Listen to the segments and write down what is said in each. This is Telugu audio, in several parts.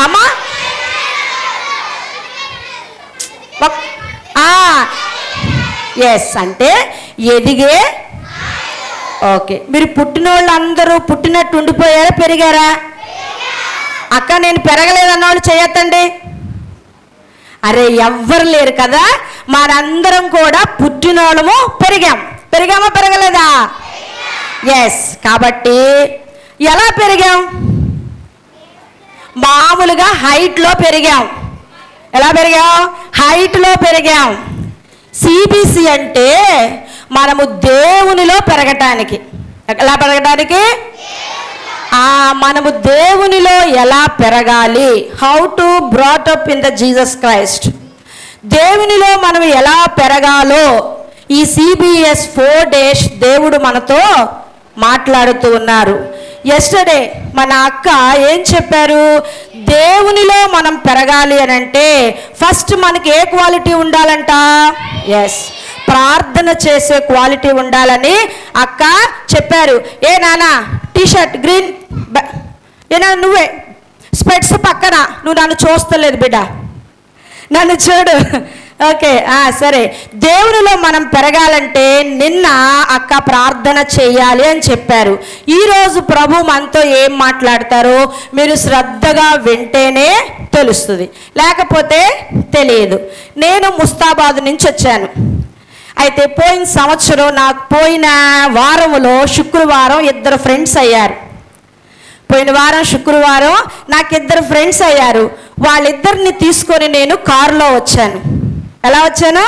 అమ్మా ఎస్ అంటే ఎదిగే. ఓకే, మీరు పుట్టిన వాళ్ళు అందరూ పుట్టినట్టు ఉండిపోయారా, పెరిగారా? అక్క నేను పెరగలేదన్న వాళ్ళు చేయొద్దండి. అరే ఎవ్వరు లేరు కదా, మనందరం కూడా పుట్టిన వాళ్ళము పెరిగామా పెరగలేదా? ఎస్. కాబట్టి ఎలా పెరిగాం? మామూలుగా హైట్లో పెరిగాం. ఎలా పెరిగాం? హైట్లో పెరిగాం. సిబిసి అంటే మనము దేవునిలో పెరగటానికి. ఎలా పెరగటానికి? మనము దేవునిలో ఎలా పెరగాలి, how to brought up in the Jesus Christ. దేవునిలో మనం ఎలా పెరగాలో ఈ CBS 4 days దేవుడు మనతో మాట్లాడుతూ ఉన్నారు. ఎస్టర్డే మన అక్క ఏం చెప్పారు? దేవునిలో మనం పెరగాలి అని అంటే ఫస్ట్ మనకి ఏ క్వాలిటీ ఉండాలంట? ఎస్, ప్రార్థన చేసే క్వాలిటీ ఉండాలని అక్క చెప్పారు. ఏ నానా టీషర్ట్ గ్రీన్, ఏనా నువ్వే స్పెట్స్ పక్కన, నువ్వు నన్ను చూస్తలేదు బిడ్డ, నన్ను చూడు. ఓకే, సరే. దేవునిలో మనం పెరగాలంటే నిన్న అక్క ప్రార్థన చేయాలి అని చెప్పారు. ఈరోజు ప్రభు మనతో ఏం మాట్లాడతారో మీరు శ్రద్ధగా వింటేనే తెలుస్తుంది, లేకపోతే తెలియదు. నేను ముస్తాబాద్ నుంచి వచ్చాను. అయితే పోయిన సంవత్సరం నాకు పోయిన వారములో శుక్రవారం 2 ఫ్రెండ్స్ అయ్యారు. పోయిన వారం శుక్రవారం నాకు 2 ఫ్రెండ్స్ అయ్యారు. వాళ్ళిద్దరిని తీసుకొని నేను కారులో వచ్చాను. ఎలా వచ్చాను?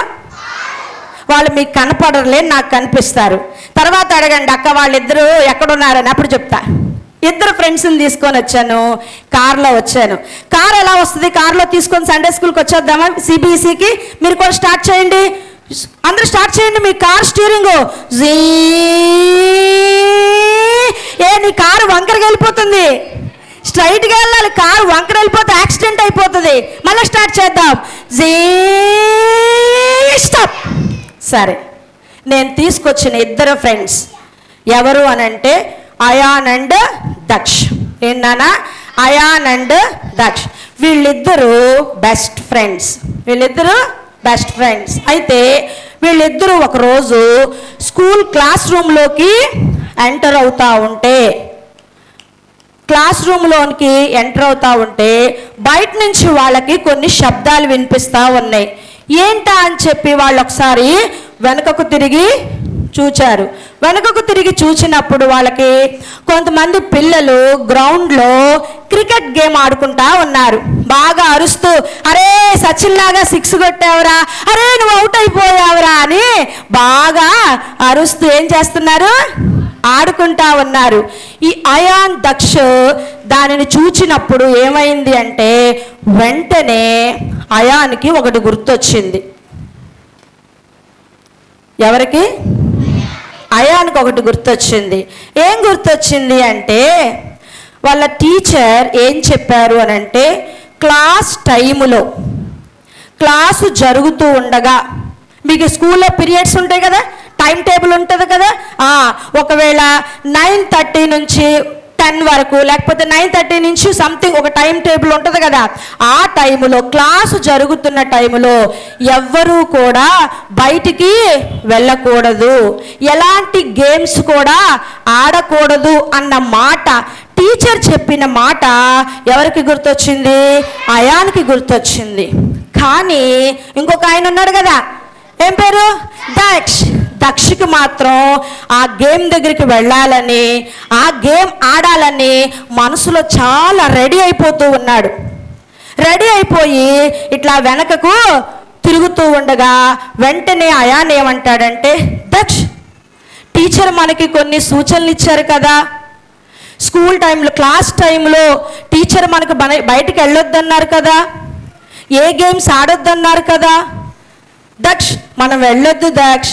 వాళ్ళు మీకు కనపడరులే, నాకు కనిపిస్తారు. తర్వాత అడగండి అక్క వాళ్ళిద్దరూ ఎక్కడున్నారని, అప్పుడు చెప్తా. 2 ఫ్రెండ్స్ని తీసుకొని వచ్చాను, కార్లో వచ్చాను. కార్ ఎలా వస్తుంది? కార్లో తీసుకొని సండే స్కూల్కి వచ్చేద్దామా? CBSEకి మీరు కూడా స్టార్ట్ చేయండి, అందరూ స్టార్ట్ చేయండి. మీ కార్ స్టీరింగ్ నీ కారు వంకరగా వెళ్ళిపోతుంది, స్ట్రైట్గా వెళ్ళాలి. కారు వంకర వెళ్ళిపోతే యాక్సిడెంట్ అయిపోతుంది. మళ్ళీ స్టార్ట్ చేద్దాం. స్టాప్. సరే, నేను తీసుకొచ్చిన 2 ఫ్రెండ్స్ ఎవరు అని అంటే అయాన్ అండ్ దక్ష్. ఏంటన్నా? అయాన్ అండ్ దక్ష్. వీళ్ళిద్దరూ బెస్ట్ ఫ్రెండ్స్. అయితే వీళ్ళిద్దరూ ఒకరోజు స్కూల్ క్లాస్ రూమ్లోకి ఎంటర్ అవుతూ ఉంటే బయట నుంచి వాళ్ళకి కొన్ని శబ్దాలు వినిపిస్తూ ఉన్నాయి. ఏంటా అని చెప్పి వాళ్ళు ఒకసారి వెనుకకు తిరిగి చూచారు. వెనుకకు తిరిగి చూసినప్పుడు వాళ్ళకి కొంతమంది పిల్లలు గ్రౌండ్లో క్రికెట్ గేమ్ ఆడుకుంటా ఉన్నారు. బాగా అరుస్తూ, అరే సచిన్ లాగా 6 కొట్టావురా, అరే నువ్వు అవుట్ అయిపోయావురా అని బాగా అరుస్తూ ఏం చేస్తున్నారు? ఆడుకుంటా ఉన్నారు. ఈ అయాన్ దక్ష దానిని చూచినప్పుడు ఏమైంది అంటే వెంటనే అయాన్కి ఒకటి గుర్తొచ్చింది. ఎవరికి? అయాన్కి ఒకటి గుర్తొచ్చింది. ఏం గుర్తొచ్చింది అంటే వాళ్ళ టీచర్ ఏం చెప్పారు అని అంటే క్లాస్ టైములో, క్లాసు జరుగుతూ ఉండగా, మీకు స్కూల్లో పీరియడ్స్ ఉంటాయి కదా, టైం టేబుల్ ఉంటుంది కదా, ఒకవేళ 9:30 నుంచి 10 వరకు, లేకపోతే 9:30 నుంచి సంథింగ్ ఒక టైం టేబుల్ ఉంటుంది కదా, ఆ టైములో క్లాసు జరుగుతున్న టైములో ఎవ్వరూ కూడా బయటికి వెళ్ళకూడదు, ఎలాంటి గేమ్స్ కూడా ఆడకూడదు అన్న మాట, టీచర్ చెప్పిన మాట ఎవరికి గుర్తొచ్చింది? అయాన్కి గుర్తొచ్చింది. కానీ ఇంకొక ఆయన ఉన్నాడు కదా, ఏం పేరు? దక్షకి మాత్రం ఆ గేమ్ దగ్గరికి వెళ్ళాలని, ఆ గేమ్ ఆడాలని మనసులో చాలా రెడీ అయిపోతూ ఉన్నాడు. రెడీ అయిపోయి ఇట్లా వెనకకు తిరుగుతూ ఉండగా వెంటనే అయాన్ ఏమంటాడంటే, దక్ష్ టీచర్ మనకి కొన్ని సూచనలు ఇచ్చారు కదా, స్కూల్ టైంలో క్లాస్ టైంలో టీచర్ మనకు బయటికి వెళ్ళొద్దన్నారు కదా, ఏ గేమ్స్ ఆడొద్దన్నారు కదా, దక్ష్ మనం వెళ్ళొద్దు దక్ష్,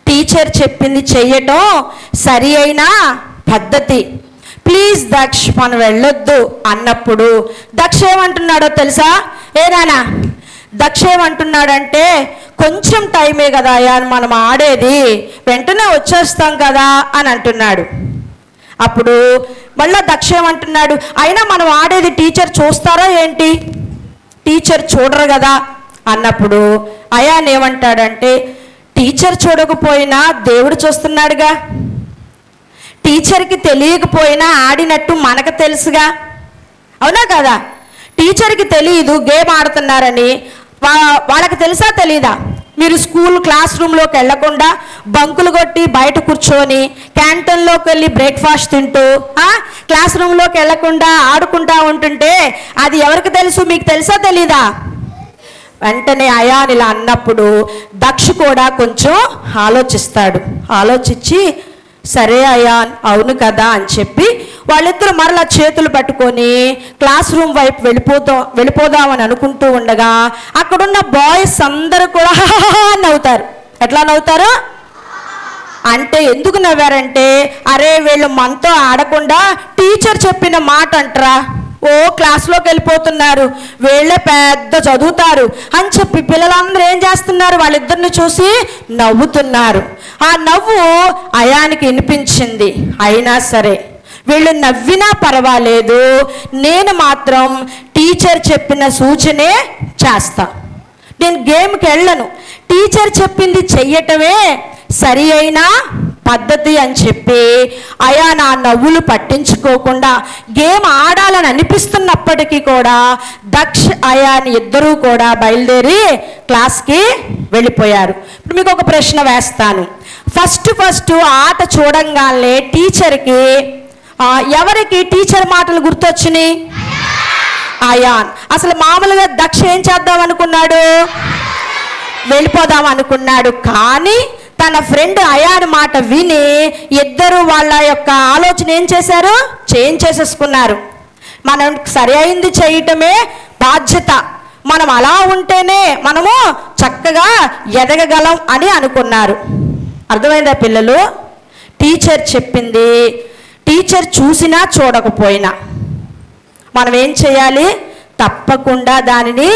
టీచర్ చెప్పింది చెయ్యటం సరి అయిన పద్ధతి, ప్లీజ్ దక్ష్ మనం వెళ్ళొద్దు అన్నప్పుడు దక్ష ఏమంటున్నాడో తెలుసా? నానా దక్ష ఏమంటున్నాడంటే కొంచెం టైమే కదా అయ్యా మనం ఆడేది, వెంటనే వచ్చేస్తాం కదా అని అంటున్నాడు. అప్పుడు మళ్ళీ దక్ష ఏమంటున్నాడు, అయినా మనం ఆడేది టీచర్ చూస్తారా ఏంటి, టీచర్ చూడరు కదా అన్నప్పుడు అయాన్ ఏమంటాడంటే, టీచర్ చూడకపోయినా దేవుడు చూస్తున్నాడుగా, టీచర్కి తెలియకపోయినా ఆడినట్టు మనకు తెలుసుగా, అవునా కదా? టీచర్కి తెలియదు గేమ్ ఆడుతున్నారని, వాళ్ళకి తెలుసా తెలీదా? మీరు స్కూల్ క్లాస్ రూమ్లోకి వెళ్లకుండా బంకులు కొట్టి బయట కూర్చొని క్యాంటీన్లోకి వెళ్ళి బ్రేక్ఫాస్ట్ తింటూ క్లాస్ రూమ్లోకి వెళ్లకుండా ఆడుకుంటా ఉంటుంటే అది ఎవరికి తెలుసు, మీకు తెలుసా తెలీదా? వెంటనే అయాన్ ఇలా అన్నప్పుడు దక్ష కూడా కొంచెం ఆలోచిస్తాడు. ఆలోచించి సరే అయాన్ అవును కదా అని చెప్పి వాళ్ళిద్దరూ మరలా చేతులు పట్టుకొని క్లాస్ రూమ్ వైపు వెళ్ళిపోదామని అనుకుంటూ ఉండగా అక్కడున్న బాయ్స్ అందరూ కూడా నవ్వుతారు. ఎట్లా నవ్వుతారు అంటే, ఎందుకు నవ్వారంటే, అరే వీళ్ళు మనతో ఆడకుండా టీచర్ చెప్పిన మాట అంటరా, ఓ క్లాస్లోకి వెళ్ళిపోతున్నారు, వీళ్ళే పెద్ద చదువుతారు అని చెప్పి పిల్లలందరూ ఏం చేస్తున్నారు, వాళ్ళిద్దరిని చూసి నవ్వుతున్నారు. ఆ నవ్వు అయానికి వినిపించింది. అయినా సరే వీళ్ళు నవ్వినా పర్వాలేదు, నేను మాత్రం టీచర్ చెప్పిన సూచనే చేస్తా, నేను గేమ్కి వెళ్ళను, టీచర్ చెప్పింది చెయ్యటమే సరి అయిన పద్ధతి అని చెప్పి అయాన్ ఆ నవ్వులు పట్టించుకోకుండా గేమ్ ఆడాలని అనిపిస్తున్నప్పటికీ కూడా దక్ష అయాన్ ఇద్దరూ కూడా బయలుదేరి క్లాస్కి వెళ్ళిపోయారు. ఇప్పుడు మీకు ఒక ప్రశ్న వేస్తాను. ఫస్ట్ ఆట చూడంగానే టీచర్కి ఎవరికి టీచర్ మాటలు గుర్తొచ్చినాయి? అయాన్. అసలు మామూలుగా దక్ష ఏం చేద్దాం అనుకున్నాడు, వెళ్ళిపోదాం అనుకున్నాడు. కానీ తన ఫ్రెండ్ అయాన్ మాట విని ఇద్దరు వాళ్ళ యొక్క ఆలోచన ఏం చేశారు, చేంజ్ చేసేసుకున్నారు. మనం సరి అయింది చేయటమే బాధ్యత, మనం అలా ఉంటేనే మనము చక్కగా ఎదగగలం అని అనుకున్నారు. అర్థమైందా పిల్లలు? టీచర్ చెప్పింది టీచర్ చూసినా చూడకపోయినా మనం ఏం చేయాలి, తప్పకుండా దానిని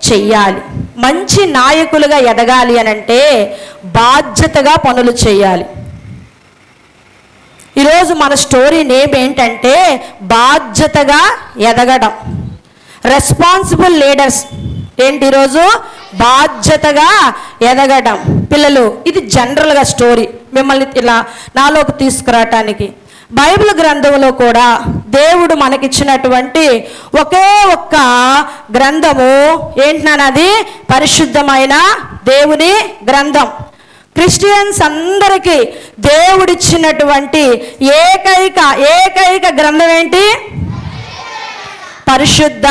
చెయ్యాలి. మంచి నాయకులుగా ఎదగాలి అనంటే బాధ్యతగా పనులు చేయాలి. ఈరోజు మన స్టోరీ నేమ్ ఏంటంటే బాధ్యతగా ఎదగడం, రెస్పాన్సిబుల్ లీడర్స్. ఏంటి ఈరోజు? బాధ్యతగా ఎదగడం. పిల్లలు, ఇది జనరల్గా స్టోరీ మిమ్మల్ని ఇలా నాలోకి తీసుకురావటానికి. బైబిల్ గ్రంథంలో కూడా దేవుడు మనకిచ్చినటువంటి ఒకే ఒక్క గ్రంథము ఏంటన్నది పరిశుద్ధమైన దేవుని గ్రంథం. క్రిస్టియన్స్ అందరికీ దేవుడిచ్చినటువంటి ఏకైక గ్రంథం ఏంటి? పరిశుద్ధ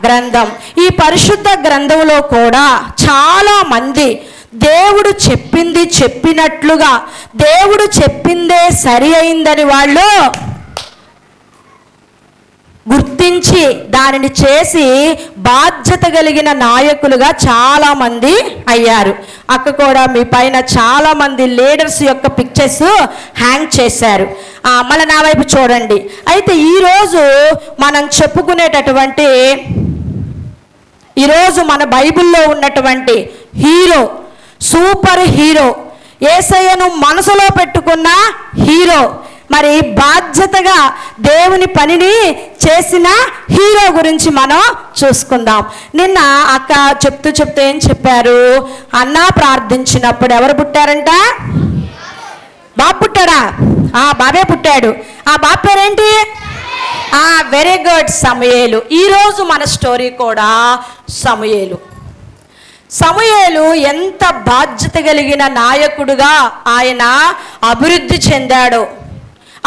గ్రంథం. ఈ పరిశుద్ధ గ్రంథంలో కూడా చాలా మంది దేవుడు చెప్పింది చెప్పినట్లుగా, దేవుడు చెప్పిందే సరి అయిందని వాళ్ళు గుర్తించి దానిని చేసి బాధ్యత కలిగిన నాయకులుగా చాలామంది అయ్యారు. అక్క కూడా మీ పైన చాలామంది లీడర్స్ యొక్క పిక్చర్స్ హ్యాంగ్ చేశారు. మళ్ళీ నా వైపు చూడండి. అయితే ఈరోజు మనం చెప్పుకునేటటువంటి, ఈరోజు మన బైబిల్లో ఉన్నటువంటి హీరో, సూపర్ హీరో, యేసయ్యను మనసులో పెట్టుకున్న హీరో, మరి బాధ్యతగా దేవుని పనిని చేసిన హీరో గురించి మనం చూసుకుందాం. నిన్న అక్క చెప్తూ ఏం చెప్పారు, అన్న ప్రార్థించినప్పుడు ఎవరు పుట్టారంట? బాబు పుట్టాడా? బాబే పుట్టాడు. ఆ బాబు పేరేంటి? వెరీ గుడ్, సమూయేలు. ఈరోజు మన స్టోరీ కూడా సమూయేలు. సమూయేలు ఎంత బాధ్యత కలిగిన నాయకుడుగా ఆయన అభివృద్ధి చెందాడో,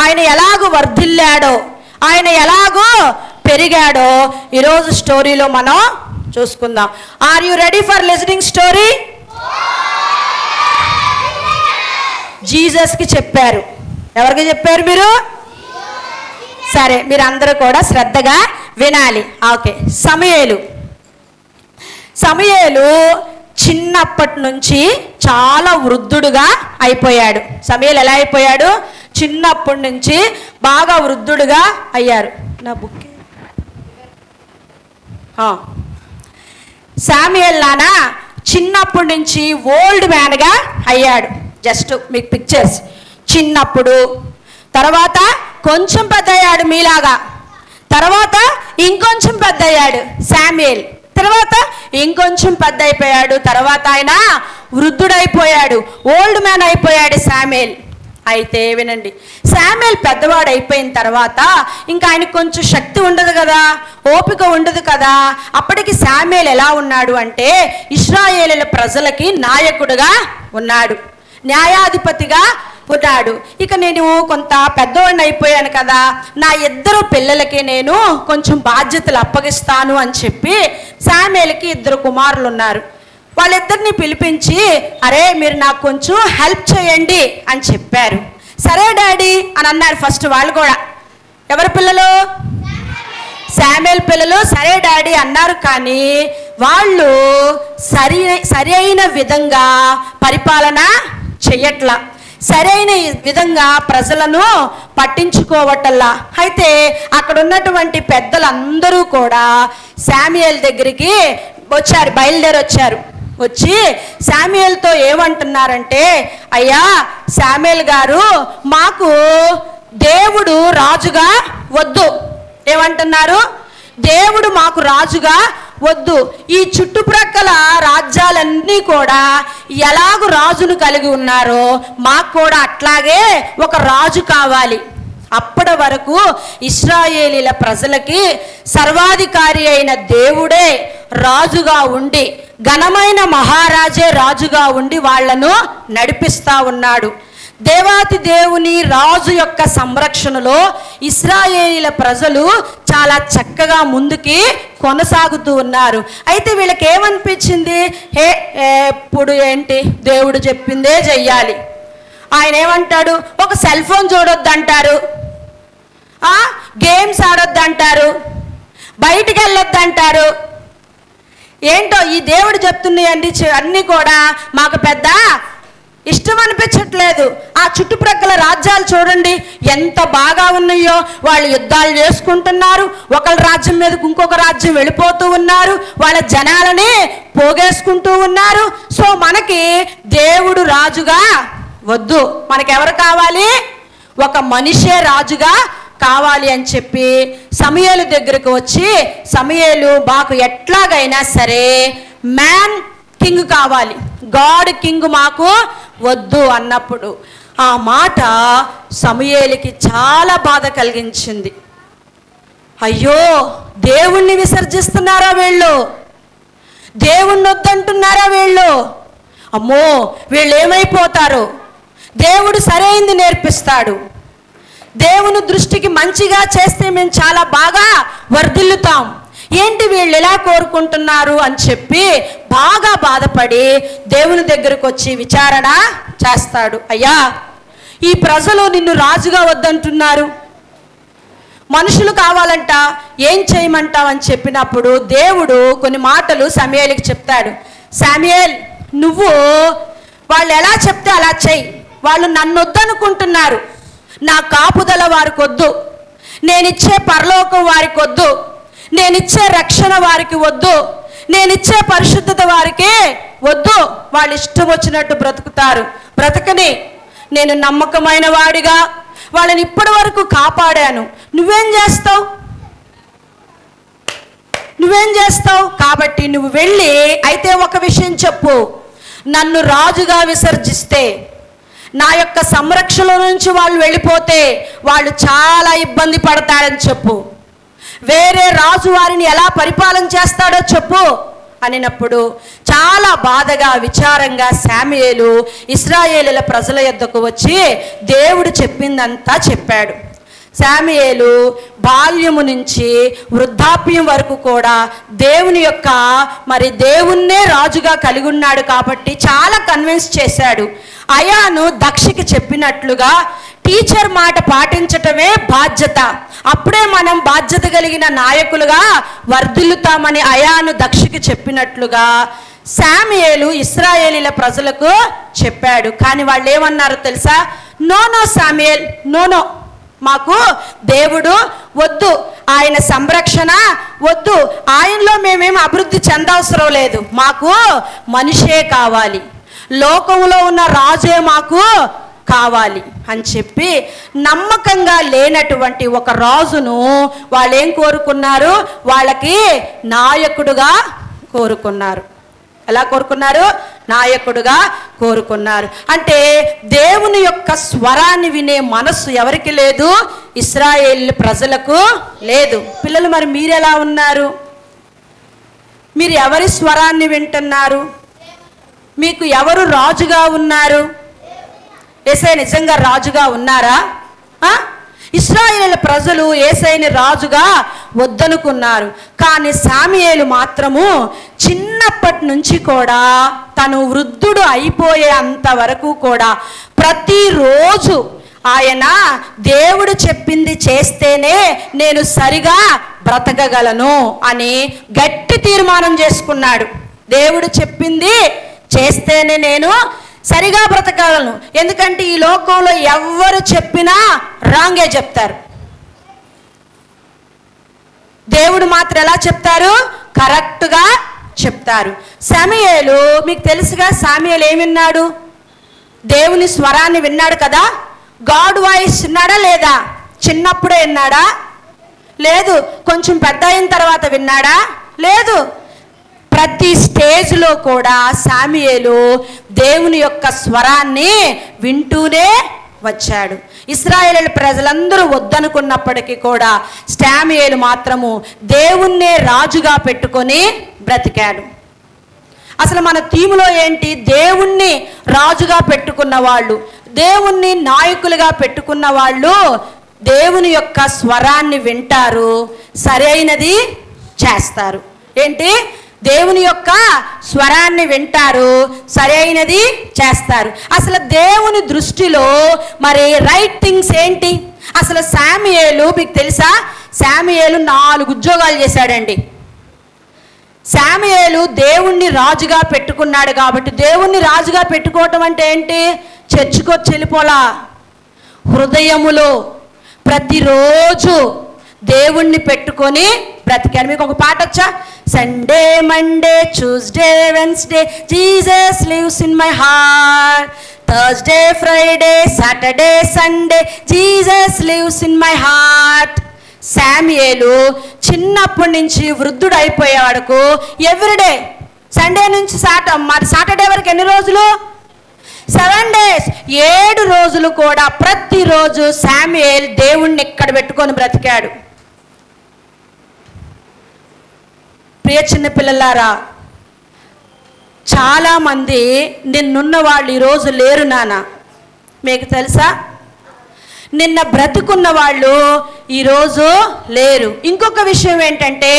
ఆయన ఎలాగో వర్ధిల్లాడో, ఆయన ఎలాగో పెరిగాడో ఈరోజు స్టోరీలో మనం చూసుకుందాం. Are you ready for listening story? జీసస్కి చెప్పారు. ఎవరికి చెప్పారు మీరు? సరే, మీరు అందరూ కూడా శ్రద్ధగా వినాలి. ఓకే. సమూయేలు చిన్నప్పటి నుంచి చాలా వృద్ధుడుగా అయిపోయాడు. సమూయేలు ఎలా అయిపోయాడు? చిన్నప్పటి నుంచి బాగా వృద్ధుడుగా అయ్యారు. నా బుక్ శామ్యూయేల్ నాన్న చిన్నప్పటి నుంచి ఓల్డ్ మ్యాన్గా అయ్యాడు. జస్ట్ మీకు పిక్చర్స్, చిన్నప్పుడు, తర్వాత కొంచెం పెద్ద అయ్యాడు మీలాగా, తర్వాత ఇంకొంచెం పెద్ద అయ్యాడు శామ్యూయల్, తర్వాత ఇంకొంచెం పెద్ద అయిపోయాడు, తర్వాత ఆయన వృద్ధుడైపోయాడు, ఓల్డ్ మ్యాన్ అయిపోయాడు శామ్యూయల్. అయితే వినండి, శామ్యూయల్ పెద్దవాడు అయిపోయిన తర్వాత ఇంకా ఆయనకు కొంచెం శక్తి ఉండదు కదా, ఓపిక ఉండదు కదా. అప్పటికి శామ్యూయల్ ఎలా ఉన్నాడు అంటే ఇశ్రాయేలీయుల ప్రజలకి నాయకుడుగా ఉన్నాడు, న్యాయాధిపతిగా ఉన్నాడు. ఇక నేను కొంత పెద్దవాడిని అయిపోయాను కదా, నా 2 పిల్లలకి నేను కొంచెం బాధ్యతలు అప్పగిస్తాను అని చెప్పి శామ్యూయల్కి 2 కుమారులు ఉన్నారు. వాళ్ళిద్దరిని పిలిపించి, అరే మీరు నాకు కొంచెం హెల్ప్ చేయండి అని చెప్పారు. సరే డాడీ అని అన్నారు ఫస్ట్ వాళ్ళు కూడా. ఎవరి పిల్లలు? శామ్యూయల్ పిల్లలు సరే డాడీ అన్నారు. కానీ వాళ్ళు సరి అయిన విధంగా పరిపాలన చెయ్యట్లా, సరైన విధంగా ప్రజలను పట్టించుకోవటల్లా. అయితే అక్కడ ఉన్నటువంటి పెద్దలందరూ కూడా శామ్యూయల్ దగ్గరికి వచ్చారు, బయలుదేరి వచ్చారు. వచ్చి శామ్యూయల్తో ఏమంటున్నారంటే, అయ్యా శామ్యూయల్ గారు, మాకు దేవుడు రాజుగా వద్దు. ఏమంటున్నారు? దేవుడు మాకు రాజుగా వద్దు. ఈ చుట్టుప్రక్కల రాజ్యాలన్నీ కూడా ఎలాగూ రాజును కలిగి ఉన్నారో మాకు కూడా అట్లాగే ఒక రాజు కావాలి. అప్పటి వరకు ఇశ్రాయేలీల ప్రజలకి సర్వాధికారి అయిన దేవుడే రాజుగా ఉండి, ఘనమైన మహారాజే రాజుగా ఉండి వాళ్లను నడిపిస్తా ఉన్నాడు. దేవాతి దేవుని రాజు యొక్క సంరక్షణలో ఇశ్రాయేలీల ప్రజలు చాలా చక్కగా ముందుకి కొనసాగుతూ ఉన్నారు. అయితే వీళ్ళకి ఏమనిపించింది, ఎప్పుడు ఏంటి దేవుడు చెప్పిందే చెయ్యాలి. ఆయన ఏమంటాడు, ఒక సెల్ ఫోన్ చూడొద్దంటారు, గేమ్స్ ఆడొద్దంటారు, బయటికి వెళ్ళొద్దంటారు. ఏంటో ఈ దేవుడు చెప్తున్నాయండి అన్నీ కూడా మాకు పెద్ద ఇష్టం అనిపించట్లేదు. ఆ చుట్టుప్రక్కల రాజ్యాలు చూడండి ఎంత బాగా ఉన్నాయో, వాళ్ళు యుద్ధాలు చేసుకుంటున్నారు, ఒకళ్ళ రాజ్యం మీదకి ఇంకొక రాజ్యం వెళ్ళిపోతూ ఉన్నారు, వాళ్ళ జనాలని పోగేసుకుంటూ ఉన్నారు. సో మనకి దేవుడు రాజుగా వద్దు, మనకెవరు కావాలి, ఒక మనిషే రాజుగా కావాలి అని చెప్పి సమూయేలు దగ్గరకు వచ్చి, సమూయేలు మాకు ఎట్లాగైనా సరే మ్యాన్ కింగ్ కావాలి, గాడ్ కింగ్ మాకు వద్దు అన్నప్పుడు ఆ మాట సమూయేలుకి చాలా బాధ కలిగించింది. అయ్యో దేవుణ్ణి విసర్జిస్తున్నారా వీళ్ళు, దేవుణ్ణి వద్దంటున్నారా వీళ్ళు, అమ్మో వీళ్ళు ఏమైపోతారు, దేవుడు సరైంది నేర్పిస్తాడు, దేవుని దృష్టికి మంచిగా చేస్తే మేము చాలా బాగా వర్ధిల్లుతాం, ఏంటి వీళ్ళు ఎలా కోరుకుంటున్నారు అని చెప్పి బాగా బాధపడి దేవుని దగ్గరకు వచ్చి విచారణ చేస్తాడు. అయ్యా ఈ ప్రజలు నిన్ను రాజుగా వద్దంటున్నారు, మనుషులు కావాలంట, ఏం చేయమంటావు అని చెప్పినప్పుడు దేవుడు కొన్ని మాటలు సమూయేలుకి చెప్తాడు. సమూయేల్ నువ్వు వాళ్ళు ఎలా చెప్తే అలా చెయ్యి, వాళ్ళు నన్ను వద్దనుకుంటున్నారు, నా కాపుదల వారికి వద్దు, నేనిచ్చే పరలోకం వారికి వద్దు, నేనిచ్చే రక్షణ వారికి వద్దు, నేనిచ్చే పరిశుద్ధత వారికి వద్దు, వాళ్ళు ఇష్టం వచ్చినట్టు బ్రతుకుతారు, బ్రతకని నేను నమ్మకమైన వాడిగా వాళ్ళని ఇప్పటి వరకు కాపాడాను, నువ్వేం చేస్తావు కాబట్టి నువ్వు వెళ్ళి అయితే ఒక విషయం చెప్పు, నన్ను రాజుగా విసర్జిస్తే, నా యొక్క సంరక్షణ నుంచి వాళ్ళు వెళ్ళిపోతే వాళ్ళు చాలా ఇబ్బంది పడతారని చెప్పు, వేరే రాజు వారిని ఎలా పరిపాలన చేస్తాడో చెప్పు అనినప్పుడు చాలా బాధగా విచారంగా సమూయేలు ఇశ్రాయేలీల ప్రజల యొద్దకు వచ్చి దేవుడు చెప్పిందంతా చెప్పాడు. సమూయేలు బాల్యము నుంచి వృద్ధాప్యం వరకు కూడా దేవుని యొక్క దేవుణ్ణే రాజుగా కలిగి ఉన్నాడు కాబట్టి చాలా కన్విన్స్ చేశాడు. అయాను దక్షికి చెప్పినట్లుగా టీచర్ మాట పాటించటమే బాధ్యత, అప్పుడే మనం బాధ్యత కలిగిన నాయకులుగా వర్ధిల్లుతామని అయాను దక్షికి చెప్పినట్లుగా సమూయేలు ఇశ్రాయేలీల ప్రజలకు చెప్పాడు. కానీ వాళ్ళు ఏమన్నారో తెలుసా, నో సమూయేల్, నో, మాకు దేవుడు వద్దు, ఆయన సంరక్షణ వద్దు, ఆయనలో మేమేం అభివృద్ధి చెందవసరం లేదు, మాకు మనిషే కావాలి, లోకంలో ఉన్న రాజే మాకు కావాలి అని చెప్పి నమ్మకంగా లేనటువంటి ఒక రాజును వాళ్ళు ఏం కోరుకున్నారు? వాళ్ళకి నాయకుడుగా కోరుకున్నారు. ఎలా కోరుకున్నారు? నాయకుడుగా కోరుకున్నారు. అంటే దేవుని యొక్క స్వరాన్ని వినే మనస్సు ఎవరికి లేదు? ఇశ్రాయేలు ప్రజలకు లేదు. పిల్లలు, మరి మీరు ఎలా ఉన్నారు? మీరు ఎవరి స్వరాన్ని వింటున్నారు? మీకు ఎవరు రాజుగా ఉన్నారు? యేసయ్య నిజంగా రాజుగా ఉన్నారా? ఇశ్రాయేలు ప్రజలు యేసయ్యని రాజుగా వద్దనుకున్నారు. కానీ సమూయేలు మాత్రము చిన్నప్పటి నుంచి కూడా తను వృద్ధుడు అయిపోయే అంతవరకు కూడా ప్రతిరోజు ఆయన దేవుడు చెప్పింది చేస్తేనే నేను సరిగా బ్రతకగలను అని గట్టి తీర్మానం చేసుకున్నాడు. దేవుడు చెప్పింది చేస్తేనే నేను సరిగా బ్రతకగలను. ఎందుకంటే ఈ లోకంలో ఎవరు చెప్పినా రాంగే చెప్తారు. దేవుడు మాత్రం ఎలా చెప్తారు? కరెక్ట్గా చెప్తారు. సమూయేలు మీకు తెలుసుగా, సమూయేలు ఏమి విన్నాడు? దేవుని స్వరాన్ని విన్నాడు కదా. గాడ్ వాయిస్ విన్నాడా లేదా? చిన్నప్పుడే విన్నాడా? లేదు. కొంచెం పెద్ద అయిన తర్వాత విన్నాడా? లేదు. ప్రతి స్టేజ్లో కూడా సమూయేలు దేవుని యొక్క స్వరాన్ని వింటూనే వచ్చాడు. ఇశ్రాయేలు ప్రజలందరూ వద్దనుకున్నప్పటికీ కూడా సమూయేలు మాత్రము దేవుణ్ణే రాజుగా పెట్టుకొని బ్రతికాడు. అసలు మన థీములో ఏంటి? దేవుణ్ణి రాజుగా పెట్టుకున్న వాళ్ళు, దేవుణ్ణి నాయకులుగా పెట్టుకున్న వాళ్ళు దేవుని యొక్క స్వరాన్ని వింటారు, సరైనది చేస్తారు. ఏంటి? దేవుని యొక్క స్వరాన్ని వింటారు, సరైనది చేస్తారు. అసలు దేవుని దృష్టిలో మరి రైట్ థింగ్స్ ఏంటి? అసలు సమూయేలు మీకు తెలుసా? సమూయేలు 4 ఉద్యోగాలు చేశాడండి. సమూయేలు దేవుణ్ణి రాజుగా పెట్టుకున్నాడు కాబట్టి, దేవుణ్ణి రాజుగా పెట్టుకోవటం అంటే ఏంటి? చర్చికొచ్చి వెళ్ళిపోలా, హృదయములో ప్రతిరోజు దేవుణ్ణి పెట్టుకొని బ్రతికాను. మీకు ఒక పాట వచ్చా? Sunday Monday Tuesday Wednesday Jesus lives in my heart, Thursday Friday Saturday Sunday Jesus lives in my heart. సమూయేలు చిన్నప్పటి నుంచి వృద్ధుడు అయిపోయే వరకు ఎవ్రీడే, సండే నుంచి సాటర్డే వరకు ఎన్ని రోజులు? 7 days, 7 రోజులు కూడా ప్రతిరోజు సమూయేలు దేవుణ్ణి ఇక్కడ పెట్టుకొని బ్రతికాడు. ప్రియ చిన్న పిల్లలారా, చాలామంది నిన్నున్న వాళ్ళు ఈరోజు లేరు నాన్న. మీకు తెలుసా? నిన్న బ్రతుకున్న వాళ్ళు ఈరోజు లేరు. ఇంకొక విషయం ఏంటంటే,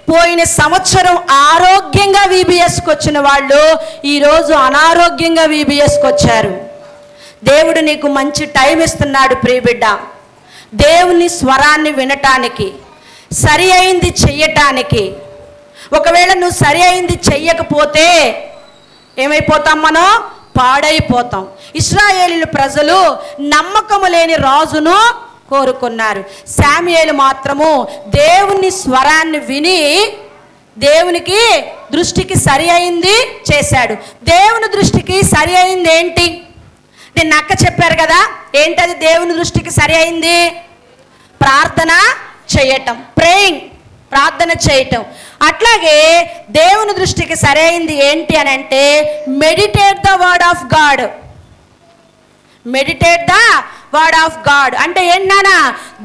పోయిన సంవత్సరం ఆరోగ్యంగా VBSకి వచ్చిన వాళ్ళు ఈరోజు అనారోగ్యంగా VBSకి వచ్చారు. దేవుడు నీకు మంచి టైం ఇస్తున్నాడు ప్రియబిడ్డ, దేవుని స్వరాన్ని వినటానికి, సరి అయింది చెయ్యటానికి. ఒకవేళ నువ్వు సరి అయింది చెయ్యకపోతే ఏమైపోతాం? మనం పాడైపోతాం. ఇశ్రాయేలు ప్రజలు నమ్మకము లేని రాజును కోరుకున్నారు. సమూయేలు మాత్రము దేవుని స్వరాన్ని విని దేవునికి దృష్టికి సరి అయింది చేశాడు. దేవుని దృష్టికి సరి అయింది ఏంటి? నేను అక్క చెప్పారు కదా, ఏంటది దేవుని దృష్టికి సరి అయింది? ప్రార్థన చేయటం, ప్రేయింగ్, ప్రార్థన చేయటం. అట్లాగే దేవుని దృష్టికి సరైంది ఏంటి అని అంటే, meditate the word of God. Meditate the word of God అంటే ఏంటన్నా?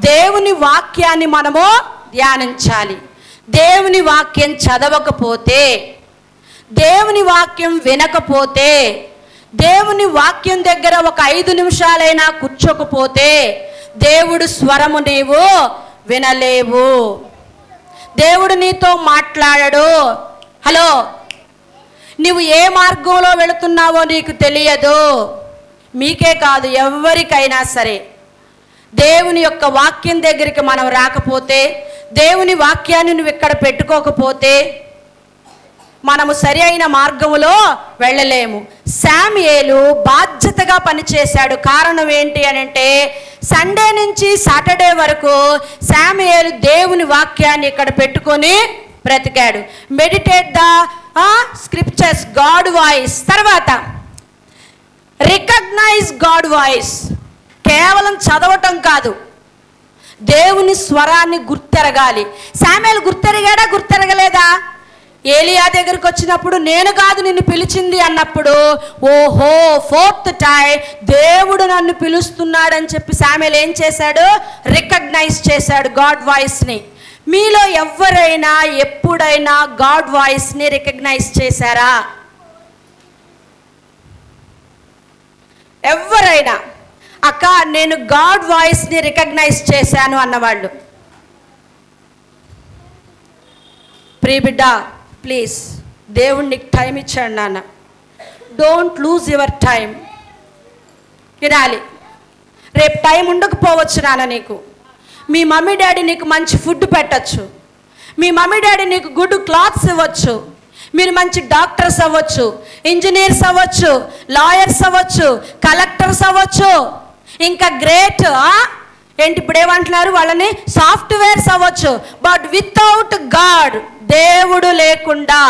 దేవుని వాక్యాన్ని మనము ధ్యానించాలి. దేవుని వాక్యం చదవకపోతే, దేవుని వాక్యం వినకపోతే, దేవుని వాక్యం దగ్గర ఒక 5 నిమిషాలైనా కూర్చోకపోతే దేవుడు స్వరము నీవు వినలేవు. దేవుడు నీతో మాట్లాడడు. హలో, నువ్వు ఏ మార్గంలో వెళుతున్నావో నీకు తెలియదు. మీకే కాదు, ఎవరికైనా సరే దేవుని యొక్క వాక్యం దగ్గరికి మనం రాకపోతే, దేవుని వాక్యాన్ని నువ్వు ఇక్కడ పెట్టుకోకపోతే మనము సరి అయిన మార్గంలో వెళ్ళలేము. సమూయేలు బాధ్యతగా పనిచేశాడు. కారణం ఏంటి అని అంటే, సండే నుంచి సాటర్డే వరకు సమూయేలు దేవుని వాక్యాన్ని ఇక్కడ పెట్టుకొని బ్రతికాడు. Meditate the scriptures, God voice. తర్వాత రికగ్నైజ్ గాడ్ వాయిస్. కేవలం చదవటం కాదు, దేవుని స్వరాన్ని గుర్తెరగాలి. శామూయేలు గుర్తెరిగాడా, గుర్తెరగలేదా? ఏలియా దగ్గరికి వచ్చినప్పుడు నేను కాదు నిన్ను పిలిచింది అన్నప్పుడు, ఓహో 4th టైం దేవుడు నన్ను పిలుస్తున్నాడని చెప్పి శామూయేలు ఏం చేశాడు? రికగ్నైజ్ చేశాడు గాడ్ వాయిస్ని. మీలో ఎవరైనా ఎప్పుడైనా గాడ్ వాయిస్ని రికగ్నైజ్ చేశారా? ఎవరైనా అక్క నేను గాడ్ వాయిస్ని రికగ్నైజ్ చేశాను అన్నవాళ్ళు? ప్రియబిడ్డ, ప్లీజ్, దేవుడు నీకు టైం ఇచ్చాడు నాన్న. Don't lose your time. వినాలి, రేపు టైం ఉండకపోవచ్చు నాన్న నీకు. మీ మమ్మీ డాడీ నీకు మంచి ఫుడ్ పెట్టచ్చు, మీ మమ్మీ డాడీ నీకు గుడ్ క్లాత్స్ ఇవ్వచ్చు, మీరు మంచి డాక్టర్స్ అవ్వచ్చు, ఇంజనీర్స్ అవ్వచ్చు, లాయర్స్ అవ్వచ్చు, కలెక్టర్స్ అవ్వచ్చు, ఇంకా గ్రేట్ ఏంటి ఇప్పుడు ఏమంటున్నారు వాళ్ళని, సాఫ్ట్వేర్స్ అవ్వచ్చు. బట్ వితౌట్ గాడ్, దేవుడు లేకుండా,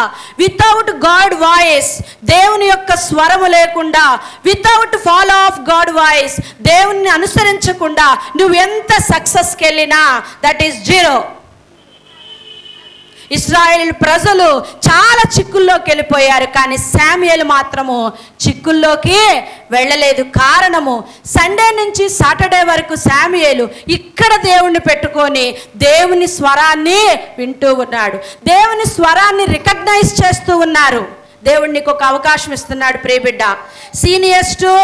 వితౌట్ గాడ్ వాయిస్, దేవుని యొక్క స్వరము లేకుండా, without follow of God voice, దేవుని అనుసరించకుండా నువ్వు ఎంత సక్సెస్కి వెళ్ళినా దట్ ఈస్ జీరో. ఇశ్రాయేలు ప్రజలు చాలా చిక్కుల్లోకి వెళ్ళిపోయారు, కానీ శామూయేలు మాత్రము చిక్కుల్లోకి వెళ్ళలేదు. కారణము, సండే నుంచి సాటర్డే వరకు శామూయేలు ఇక్కడ దేవుణ్ణి పెట్టుకొని దేవుని స్వరాన్ని వింటూ ఉన్నాడు, దేవుని స్వరాన్ని రికగ్నైజ్ చేస్తూ ఉన్నారు. దేవుడు నీకు ఒక అవకాశం ఇస్తున్నాడు ప్రియబిడ్డ. సీనియర్స్ టు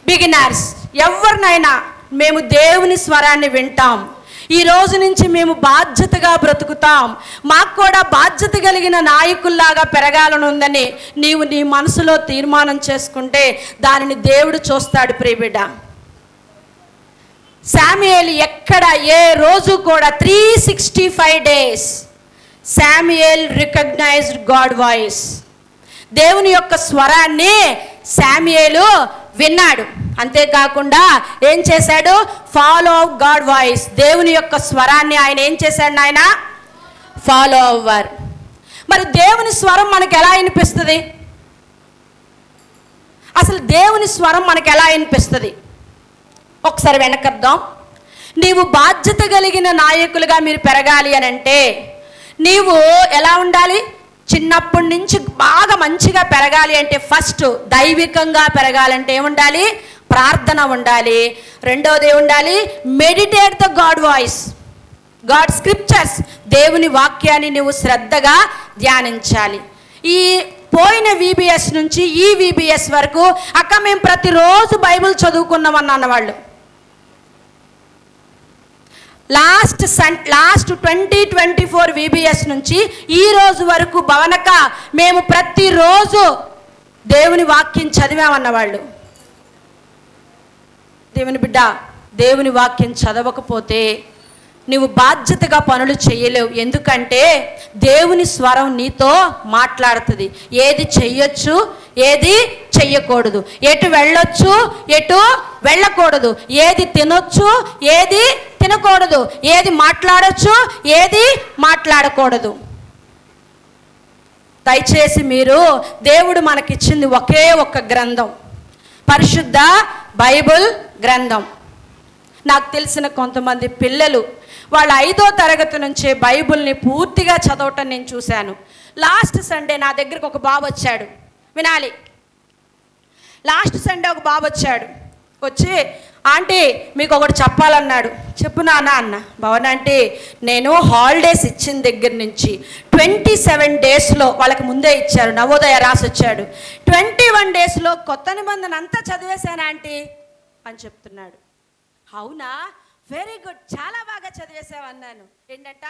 బిగినర్స్, ఎవరినైనా మేము దేవుని స్వరాన్ని వింటాం. ఈ రోజు నుంచి మేము బాధ్యతగా బ్రతుకుతాం, మాకు కూడా బాధ్యత కలిగిన నాయకుల్లాగా పెరగాలనుందని నీవు నీ మనసులో తీర్మానం చేసుకుంటే దానిని దేవుడు చూస్తాడు ప్రియబిడ్డ. శామూయేలు ఎక్కడ ఏ రోజు కూడా 365 days శామూయేల్ రికగ్నైజ్డ్ గాడ్ వాయిస్. దేవుని యొక్క స్వరాన్ని శామూయేలు విన్నాడు. అంతేకాకుండా ఏం చేశాడు? ఫాలో గాడ్ వాయిస్, దేవుని యొక్క స్వరాన్ని ఆయన ఏం చేశాడు? ఆయన ఫాలో అవ్వారు. మరి దేవుని స్వరం మనకు ఎలా వినిపిస్తుంది? అసలు దేవుని స్వరం మనకు ఎలా వినిపిస్తుంది? ఒకసారి వెనకద్దాం. నీవు బాధ్యత కలిగిన నాయకులుగా మీరు పెరగాలి అని అంటే నీవు ఎలా ఉండాలి? చిన్నప్పటి నుంచి బాగా మంచిగా పెరగాలి అంటే ఫస్ట్ దైవికంగా పెరగాలంటే ఏముండాలి? ప్రార్థన ఉండాలి. రెండవది ఏముండాలి? Meditate the God voice, God scriptures, దేవుని వాక్యాన్ని నువ్వు శ్రద్ధగా ధ్యానించాలి. ఈ పోయిన VBS నుంచి ఈ VBS వరకు అక్క మేము ప్రతిరోజు బైబిల్ చదువుకున్నామని అన్నవాళ్ళు. లాస్ట్ 2024 VBS నుంచి ఈ రోజు వరకు భవనక మేము ప్రతిరోజు దేవుని వాక్యం చదివామన్నవాళ్ళు. దేవుని బిడ్డ, దేవుని వాక్యం చదవకపోతే నువ్వు బాధ్యతగా పనులు చేయలేవు. ఎందుకంటే దేవుని స్వరం నీతో మాట్లాడుతుంది. ఏది చెయ్యొచ్చు, ఏది చెయ్యకూడదు, ఎటు వెళ్ళొచ్చు, ఎటు వెళ్ళకూడదు, ఏది తినొచ్చు, ఏది తినకూడదు, ఏది మాట్లాడొచ్చు, ఏది మాట్లాడకూడదు. దయచేసి మీరు, దేవుడు మనకిచ్చింది ఒకే ఒక్క గ్రంథం, పరిశుద్ధ బైబిల్ గ్రంథం. నాకు తెలిసిన కొంతమంది పిల్లలు వాళ్ళ 5వ తరగతి నుంచే బైబిల్ని పూర్తిగా చదవటం నేను చూశాను. లాస్ట్ సండే నా దగ్గరకు ఒక బాబు వచ్చాడు, వినాలి. లాస్ట్ సండే ఒక బాబు వచ్చాడు, వచ్చి ఆంటీ మీకు ఒకటి చెప్పాలన్నాడు. చెప్పు నాన్న అన్న. భవనంటే నేను హాలిడేస్ ఇచ్చిన దగ్గర నుంచి 27 daysలో వాళ్ళకి ముందే ఇచ్చారు, నవోదయ రాసి వచ్చాడు. 21 daysలో కొత్త నిబంధన అంతా చదివేశాను ఆంటీ అని చెప్తున్నాడు. అవునా, వెరీ గుడ్, చాలా బాగా చదివేసావన్నాను. ఏంటంట,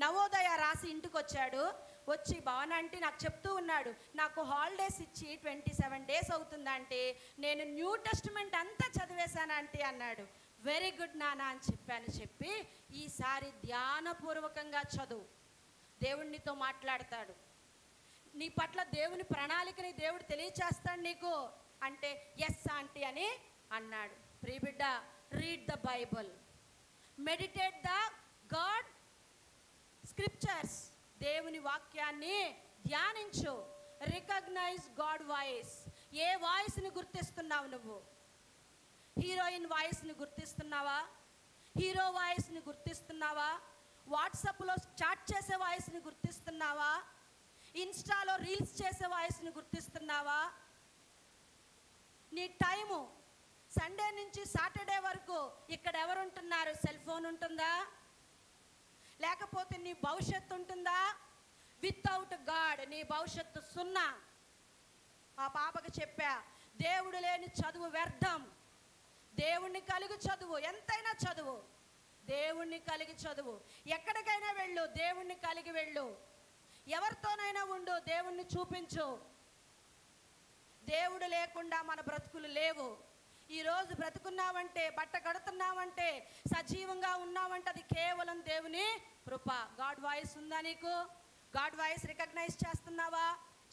నవోదయ రాసి ఇంటికి వచ్చాడు. వచ్చి భవన అంటే నాకు చెప్తూ ఉన్నాడు, నాకు హాలిడేస్ ఇచ్చి 27 days అవుతుందంటే నేను న్యూ టెస్టిమెంట్ అంతా చదివేశానంటే అన్నాడు. వెరీ గుడ్ నాన్న అని చెప్పాను. చెప్పి ఈసారి ధ్యానపూర్వకంగా చదువు, దేవుడినితో మాట్లాడతాడు, నీ పట్ల దేవుని ప్రణాళికని దేవుడు తెలియచేస్తాడు నీకు అంటే ఎస్ ఆంటీ అని అన్నాడు. ప్రియబిడ్డ, read the Bible, meditate the God scriptures, దేవుని వాక్యాన్ని ధ్యానించు, రికగ్నైజ్ గాడ్ వాయిస్. ఏ వాయిస్ని గుర్తిస్తున్నావు నువ్వు? హీరోయిన్ వాయిస్ని గుర్తిస్తున్నావా? హీరో వాయిస్ని గుర్తిస్తున్నావా? వాట్సాప్లో చాట్ చేసే వాయిస్ని గుర్తిస్తున్నావా? ఇన్స్టాలో రీల్స్ చేసే వాయిస్ని గుర్తిస్తున్నావా? నీ టైము సండే నుంచి సాటర్డే వరకు ఇక్కడ ఎవరు ఉంటున్నారు? సెల్ ఫోన్ ఉంటుందా? లేకపోతే నీ భవిష్యత్తు ఉంటుందా? వితౌట్ గాడ్ నీ భవిష్యత్తు సున్నా. ఆ పాపకు చెప్పా, దేవుడు లేని చదువు వ్యర్థం. దేవుణ్ణి కలిగి చదువు, ఎంతైనా చదువు, దేవుణ్ణి కలిగి చదువు. ఎక్కడికైనా వెళ్ళు, దేవుణ్ణి కలిగి వెళ్ళు. ఎవరితోనైనా ఉండు, దేవుణ్ణి చూపించు. దేవుడు లేకుండా మన బ్రతుకులు లేవు. ఈరోజు బ్రతుకున్నావంటే, బట్ట కడుతున్నావంటే, సజీవంగా ఉన్నావంటే అది కేవలం దేవుని కృప. గాడ్ వాయిస్ ఉందా నీకు? గాడ్ వాయిస్ రికగ్నైజ్ చేస్తున్నావా?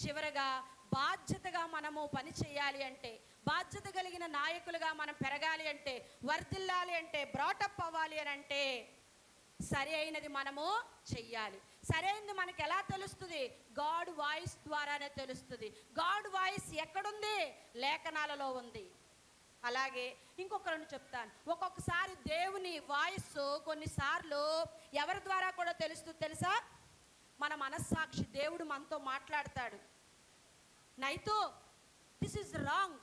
చివరగా బాధ్యతగా మనము పని చేయాలి అంటే, బాధ్యత కలిగిన నాయకులుగా మనం పెరగాలి అంటే, వర్ధిల్లాలి అంటే, బ్రాటప్ అవ్వాలి అని అంటే సరి అయినది మనము చెయ్యాలి. సరైనది మనకు ఎలా తెలుస్తుంది? గాడ్ వాయిస్ ద్వారానే తెలుస్తుంది. గాడ్ వాయిస్ ఎక్కడుంది? లేఖనాలలో ఉంది. అలాగే ఇంకొకరిని చెప్తాను. ఒక్కొక్కసారి దేవుని వాయిస్ కొన్నిసార్లు ఎవరి ద్వారా కూడా తెలుస్తుంది తెలుసా? మన మనస్సాక్షి. దేవుడు మనతో మాట్లాడతాడు. నైతు దిస్ ఈజ్ రాంగ్.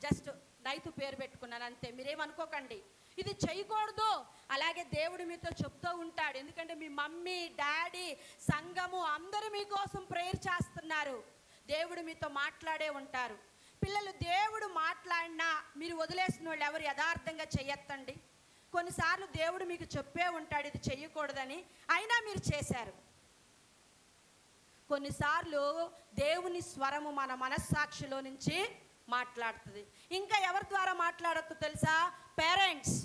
జస్ట్ నైతు పేరు పెట్టుకున్నాను అంతే, మీరేమనుకోకండి. ఇది చేయకూడదు. అలాగే దేవుడు మీతో చెప్తూ ఉంటాడు. ఎందుకంటే మీ మమ్మీ, డాడీ, సంఘము అందరూ మీకోసం ప్రేయర్ చేస్తున్నారు. దేవుడు మీతో మాట్లాడే ఉంటారు. పిల్లలు, దేవుడు మాట్లాడినా మీరు వదిలేసిన వాళ్ళు ఎవరు యథార్థంగా చెయ్యొద్దండి. కొన్నిసార్లు దేవుడు మీకు చెప్పే ఉంటాడు ఇది చెయ్యకూడదని, అయినా మీరు చేశారు. కొన్నిసార్లు దేవుని స్వరము మన మనస్సాక్షిలో నుంచి మాట్లాడుతుంది. ఇంకా ఎవరి ద్వారా మాట్లాడద్దు తెలుసా? పేరెంట్స్.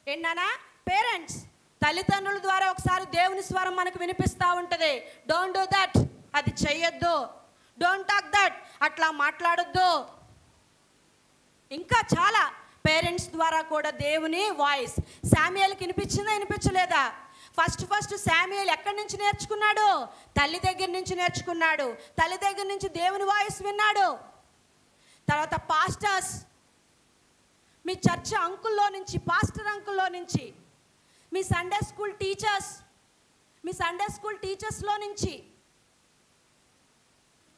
ఏంటన్నా? పేరెంట్స్, తల్లిదండ్రుల ద్వారా ఒకసారి దేవుని స్వరం మనకు వినిపిస్తూ ఉంటుంది. డోంట్ డూ దట్, అది చెయ్యొద్దు. డోంట్ టాక్ దట్, అట్లా మాట్లాడొద్దు. ఇంకా చాలా పేరెంట్స్ ద్వారా కూడా దేవుని వాయిస్. శామ్యూయల్కి వినిపించిందా? వినిపించలేదా? ఫస్ట్ శామ్యూయల్ ఎక్కడి నుంచి నేర్చుకున్నాడు? తల్లి దగ్గర నుంచి నేర్చుకున్నాడు. తల్లి దగ్గర నుంచి దేవుని వాయిస్ విన్నాడు. తర్వాత పాస్టర్స్, మీ చర్చ్ అంకుల్లో నుంచి, పాస్టర్ అంకుల్లో నుంచి, మీ సండే స్కూల్ టీచర్స్, మీ సండే స్కూల్ టీచర్స్లో నుంచి,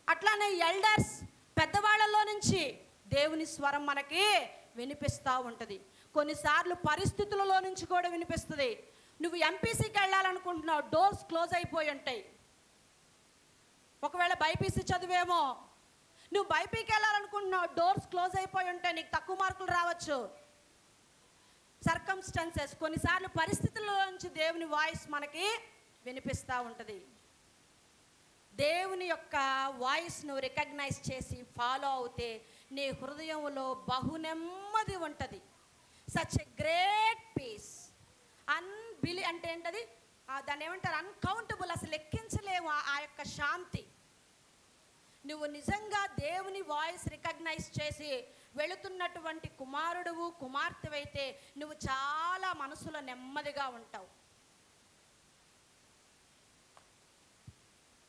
అట్లానే ఎల్డర్స్, పెద్దవాళ్ళలో నుంచి దేవుని స్వరం మనకి వినిపిస్తూ ఉంటుంది. కొన్నిసార్లు పరిస్థితులలో నుంచి కూడా వినిపిస్తుంది. నువ్వు ఎంపీసీకి వెళ్ళాలనుకుంటున్నావు, డోర్స్ క్లోజ్ అయిపోయి ఉంటాయి. ఒకవేళ బైపీసీ చదివేమో, నువ్వు బైపీకి వెళ్ళాలనుకుంటున్నావు, డోర్స్ క్లోజ్ అయిపోయి ఉంటాయి, నీకు తక్కువ మార్కులు రావచ్చు. సర్కమ్స్టాన్సెస్, కొన్నిసార్లు పరిస్థితుల్లో నుంచి దేవుని వాయిస్ మనకి వినిపిస్తూ ఉంటుంది. దేవుని యొక్క వాయిస్ను రికగ్నైజ్ చేసి ఫాలో అవుతే నీ హృదయంలో బహు నెమ్మది ఉంటుంది. Such a great peace. అంటే ఏంటది? దాన్ని ఏమంటారు? అన్కౌంటబుల్. అసలు లెక్కించలేము ఆ యొక్క శాంతి. నువ్వు నిజంగా దేవుని వాయిస్ రికగ్నైజ్ చేసి వెళుతున్నటువంటి కుమారుడువు, కుమార్తెవైతే నువ్వు చాలా మనసులో నెమ్మదిగా ఉంటావు.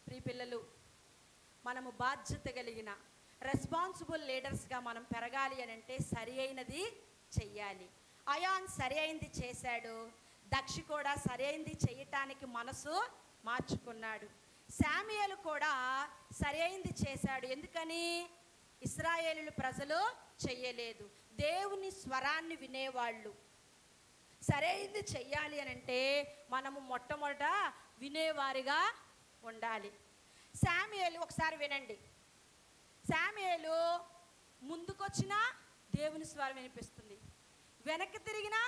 ప్రియ పిల్లలు, మనము బాధ్యత కలిగిన రెస్పాన్సిబుల్ లీడర్స్గా మనం పెరగాలి అని అంటే సరి అయినది చెయ్యాలి. అయాన్ సరి అయింది చేశాడు. దక్షి కూడా సరి అయింది చేయటానికి మనసు మార్చుకున్నాడు. శామ్యూయలు కూడా సరి అయింది చేశాడు. ఎందుకని? ఇశ్రాయేలు ప్రజలు చెయ్యలేదు. దేవుని స్వరాన్ని వినేవాళ్ళు. సరైంది చెయ్యాలి అని అంటే మనము మొట్టమొదట వినేవారిగా ఉండాలి. శామ్యూయలు ఒకసారి వినండి. శామ్యూయలు ముందుకొచ్చినా దేవుని స్వరం వినిపిస్తుంది, వెనక్కి తిరిగినా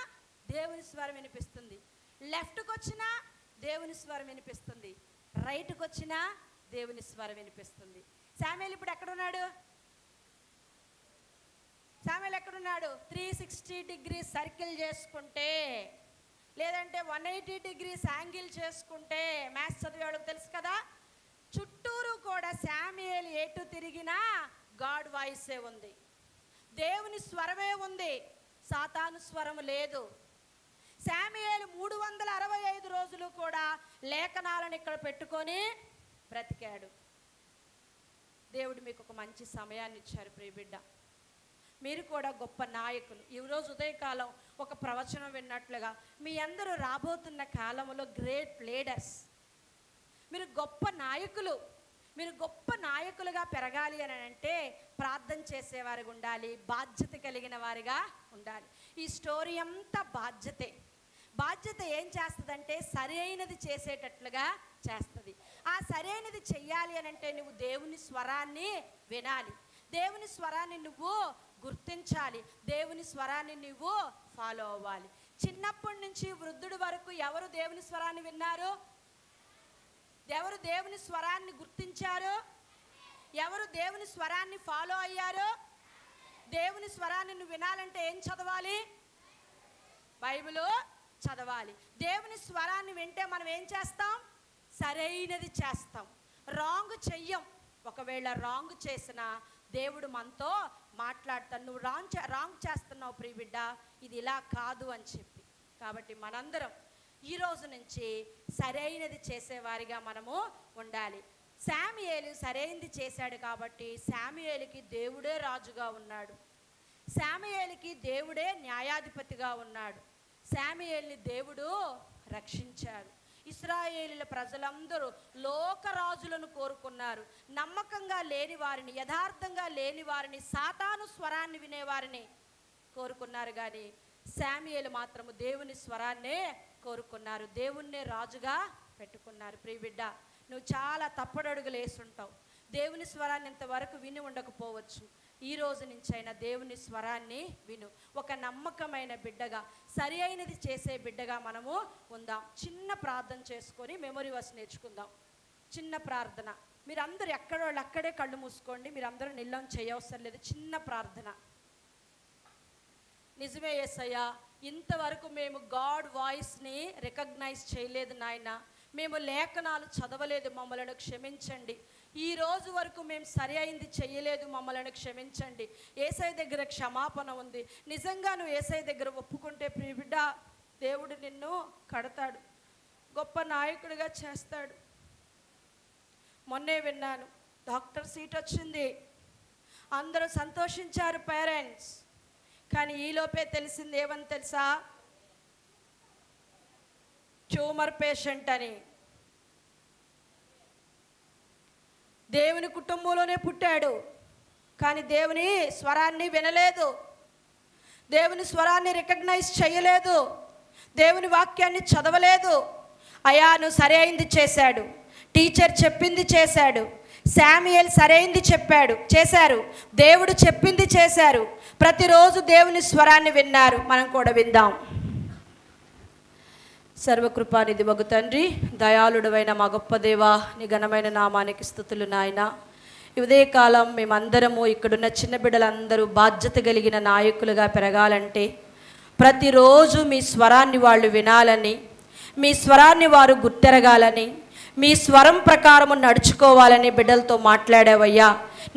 దేవుని స్వరం వినిపిస్తుంది, లెఫ్ట్కి వచ్చినా దేవుని స్వరం వినిపిస్తుంది, రైట్కి వచ్చినా దేవుని స్వరం వినిపిస్తుంది. శామ్యూయలు ఇప్పుడు ఎక్కడున్నాడు? శామ్యూయలు ఎక్కడున్నాడు? 360 degrees సర్కిల్ చేసుకుంటే, లేదంటే 180 degrees యాంగిల్ చేసుకుంటే, మ్యాథ్స్ చదివేవాళ్ళకి తెలుసు కదా, చుట్టూరు కూడా శామ్యూయలు ఎటు తిరిగినా గాడ్ వాయిసే ఉంది, దేవుని స్వరమే ఉంది, సాతాను స్వరం లేదు. శామ్యూయలు 365 రోజులు కూడా లేఖనాలను ఇక్కడ పెట్టుకొని బ్రతికాడు. దేవుడు మీకు ఒక మంచి సమయాన్ని ఇచ్చారు ప్రియ బిడ్డ. మీరు కూడా గొప్ప నాయకులు. ఈరోజు ఉదయకాలం ఒక ప్రవచనం విన్నట్లుగా మీ అందరూ రాబోతున్న కాలంలో గ్రేట్ లీడర్స్. మీరు గొప్ప నాయకులు. మీరు గొప్ప నాయకులుగా పెరగాలి అని అంటే ప్రార్థన చేసేవారిగా ఉండాలి, బాధ్యత కలిగిన వారిగా ఉండాలి. ఈ స్టోరీ అంతా బాధ్యతే. బాధ్యత ఏం చేస్తుందంటే సరైనది చేసేటట్లుగా చేస్తుంది. ఆ సరైనది చెయ్యాలి అని అంటే నువ్వు దేవుని స్వరాన్ని వినాలి, దేవుని స్వరాన్ని నువ్వు గుర్తించాలి, దేవుని స్వరాన్ని నువ్వు ఫాలో అవ్వాలి. చిన్నప్పటి నుంచి వృద్ధుడి వరకు ఎవరు దేవుని స్వరాన్ని విన్నారు? ఎవరు దేవుని స్వరాన్ని గుర్తించారు? ఎవరు దేవుని స్వరాన్ని ఫాలో అయ్యారు? దేవుని స్వరాన్ని నువ్వు వినాలంటే ఏం చదవాలి? బైబిల్ చదవాలి. దేవుని స్వరాన్ని వింటే మనం ఏం చేస్తాం? సరైనది చేస్తాం, రాంగ్ చెయ్యం. ఒకవేళ రాంగ్ చేసినా దేవుడు మనతో మాట్లాడతాడు. నువ్వు రాంగ్ చేస్తున్నావు ప్రియ బిడ్డ, ఇది ఇలా కాదు అని చెప్పి. కాబట్టి మనందరం ఈ రోజు నుంచి సరైనది చేసేవారిగా మనము ఉండాలి. శామ్యూయేలు సరైనది చేశాడు కాబట్టి శామ్యూయేలుకి దేవుడే రాజుగా ఉన్నాడు, శామ్యూయేలుకి దేవుడే న్యాయాధిపతిగా ఉన్నాడు. శామ్యూయేలుని దేవుడు రక్షించాడు. ఇశ్రాయేలీల ప్రజలందరూ లోకరాజులను కోరుకున్నారు. నమ్మకంగా లేని వారిని, యథార్థంగా లేని వారిని, సాతాను స్వరాన్ని వినేవారిని కోరుకున్నారు. కానీ శామ్యూయేలు మాత్రము దేవుని స్వరాన్నే కోరుకున్నారు, దేవుణ్ణే రాజుగా పెట్టుకున్నారు. ప్రియ బిడ్డ, నువ్వు చాలా తప్పడడుగులు వేసుంటావు. దేవుని స్వరాన్ని ఇంతవరకు విని ఉండకపోవచ్చు. ఈ రోజు నుంచి అయినా దేవుని స్వరాన్ని విను. ఒక నమ్మకమైన బిడ్డగా, సరి అయినది చేసే బిడ్డగా మనము ఉందాం. చిన్న ప్రార్థన చేసుకొని మెమొరీ వర్స్ నేర్చుకుందాం. చిన్న ప్రార్థన. మీరందరూ ఎక్కడోళ్ళు అక్కడే కళ్ళు మూసుకోండి. మీరందరూ నిల్లం చేయవసరం లేదు. చిన్న ప్రార్థన. నిజమే యేసయ్యా, ఇంతవరకు మేము గాడ్ వాయిస్ని రికగ్నైజ్ చేయలేదు నాయన. మేము లేఖనాలు చదవలేదు, మమ్మలను క్షమించండి. ఈ రోజు వరకు మేము సరి అయింది చేయలేదు, మమ్మలను క్షమించండి. యేసయ్య దగ్గర క్షమాపణ ఉంది. నిజంగా నువ్వు యేసయ్య దగ్గర ఒప్పుకుంటే ప్రియ బిడ్డ, దేవుడు నిన్ను కడతాడు, గొప్ప నాయకుడిగా చేస్తాడు. మొన్నే విన్నాను, డాక్టర్ సీట్ వచ్చింది, అందరూ సంతోషించారు పేరెంట్స్. కానీ ఈలోపే తెలిసింది ఏమని తెలుసా? ట్యూమర్ పేషెంట్ అని. దేవుని కుటుంబంలోనే పుట్టాడు, కానీ దేవుని స్వరాన్ని వినలేదు, దేవుని స్వరాన్ని రికగ్నైజ్ చేయలేదు, దేవుని వాక్యాన్ని చదవలేదు. అయ్యా నువ్వు సరైంది చేశాడు, టీచర్ చెప్పింది చేశాడు, శామ్యూయేల్ సరైంది చేశారు, దేవుడు చెప్పింది చేశారు. ప్రతిరోజు దేవుని స్వరాన్ని విన్నారు. మనం కూడా విందాం. సర్వకృపానిధి మగు తండ్రి, దయాళుడవైన మా గొప్ప దేవా, నీ ఘనమైన నామానికి స్తుతులు నాయన. ఇదే కాలం మేమందరము ఇక్కడున్న చిన్న బిడ్డలందరూ బాధ్యత కలిగిన నాయకులుగా పెరగాలంటే ప్రతిరోజు మీ స్వరాన్ని వాళ్ళు వినాలని, మీ స్వరాన్ని వారు గుర్తెరగాలని, మీ స్వరం ప్రకారము నడుచుకోవాలని బిడ్డలతో మాట్లాడావయ్యా.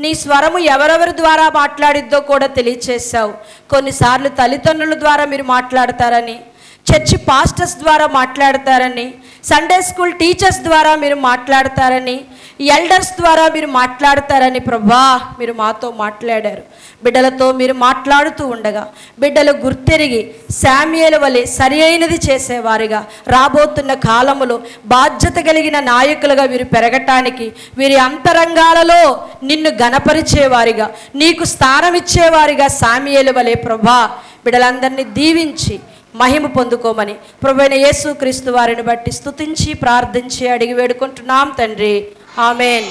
నీ స్వరము ఎవరెవరి ద్వారా మాట్లాడిద్దో కూడా తెలియచేశావు. కొన్నిసార్లు తల్లిదండ్రుల ద్వారా మీరు మాట్లాడతారని, చర్చి పాస్టర్స్ ద్వారా మాట్లాడతారని, సండే స్కూల్ టీచర్స్ ద్వారా మీరు మాట్లాడతారని, ఎల్డర్స్ ద్వారా మీరు మాట్లాడతారని ప్రభా మీరు మాతో మాట్లాడారు. బిడ్డలతో మీరు మాట్లాడుతూ ఉండగా బిడ్డలు గుర్తెరిగి శామ్యూయేలు వలె సరి అయినది చేసేవారిగా, రాబోతున్న కాలములో బాధ్యత కలిగిన నాయకులుగా వీరు పెరగటానికి, వీరి అంతరంగాలలో నిన్ను గణపరిచేవారిగా, నీకు స్థానం ఇచ్చేవారిగా శామ్యూయేలు వలె ప్రభా బిడ్డలందరినీ దీవించి మహిమ పొందుకోమని ప్రభువైన యేసుక్రీస్తు వారిని బట్టి స్తుతించి ప్రార్థించి అడిగి వేడుకుంటున్నాం తండ్రి. ఆమేన్.